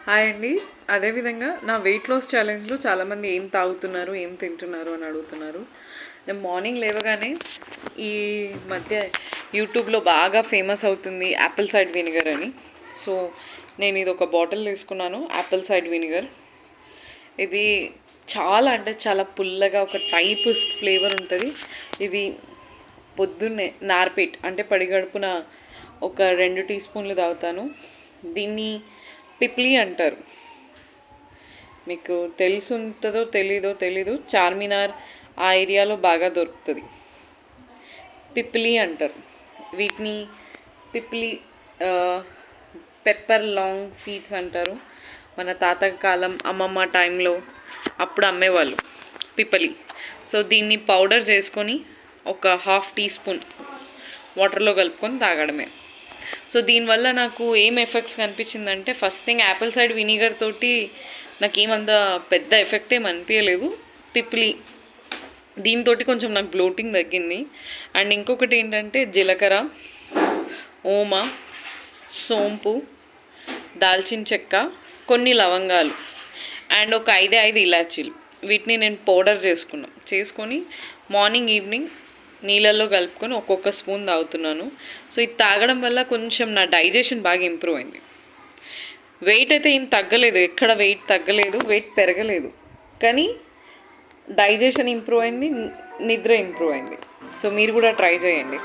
Hi అండి. అదేవిధంగా నా వెయిట్ లాస్ ఛాలెంజ్లో చాలామంది ఏం తాగుతున్నారు, ఏం తింటున్నారు అని అడుగుతున్నారు. నేను మార్నింగ్ లేవగానే ఈ మధ్య యూట్యూబ్లో బాగా ఫేమస్ అవుతుంది యాపిల్ సైడ్ వినిగర్ అని. సో నేను ఇది ఒక బాటిల్ తీసుకున్నాను, యాపిల్ సైడ్ వినిగర్. ఇది చాలా అంటే చాలా పుల్లగా ఒక టైప్ ఫ్లేవర్ ఉంటుంది. ఇది పొద్దున్నే నార్పేట్ అంటే పడిగడుపున ఒక 2 టీ స్పూన్లు తాగుతాను. దీన్ని పిప్లీ అంటారు. మీకు తెలుసుంటుందో తెలీదు, చార్మినార్ ఆ ఏరియాలో బాగా దొరుకుతుంది. పిప్లీ అంటారు వీటిని. పిప్లీ పెప్పర్ లాంగ్ సీడ్స్ అంటారు. మన తాత కాలం అమ్మమ్మ టైంలో అప్పుడు అమ్మేవాళ్ళు పిప్పలి. సో దీన్ని పౌడర్ చేసుకొని ఒక 1/2 టీ స్పూన్ వాటర్లో కలుపుకొని తాగడమే. సో దీనివల్ల నాకు ఏం ఎఫెక్ట్స్ కనిపించిందంటే, first thing apple cider vinegar తోటి నాకేమంత పెద్ద ఎఫెక్ట్ ఏం అనిపించలేదు. పిప్లీ దీంతో కొంచెం నాకు బ్లోటింగ్ తగ్గింది. అండ్ ఇంకొకటి ఏంటంటే జీలకర్ర, ఓమ, సోంపు, దాల్చిన చెక్క, కొన్ని లవంగాలు అండ్ ఒక 5 ఇలాచీలు, వీటిని నేను పౌడర్ చేసుకొని మార్నింగ్ ఈవినింగ్ నీళ్ళల్లో కలుపుకొని ఒక్కొక్క స్పూన్ తాగుతున్నాను. సో ఇది తాగడం వల్ల కొంచెం నా డైజెషన్ బాగా ఇంప్రూవ్ అయింది. వెయిట్ అయితే ఏం తగ్గలేదు, ఎక్కడ వెయిట్ తగ్గలేదు, వెయిట్ పెరగలేదు, కానీ డైజెషన్ ఇంప్రూవ్ అయింది, నిద్ర ఇంప్రూవ్ అయింది. సో మీరు కూడా ట్రై చేయండి.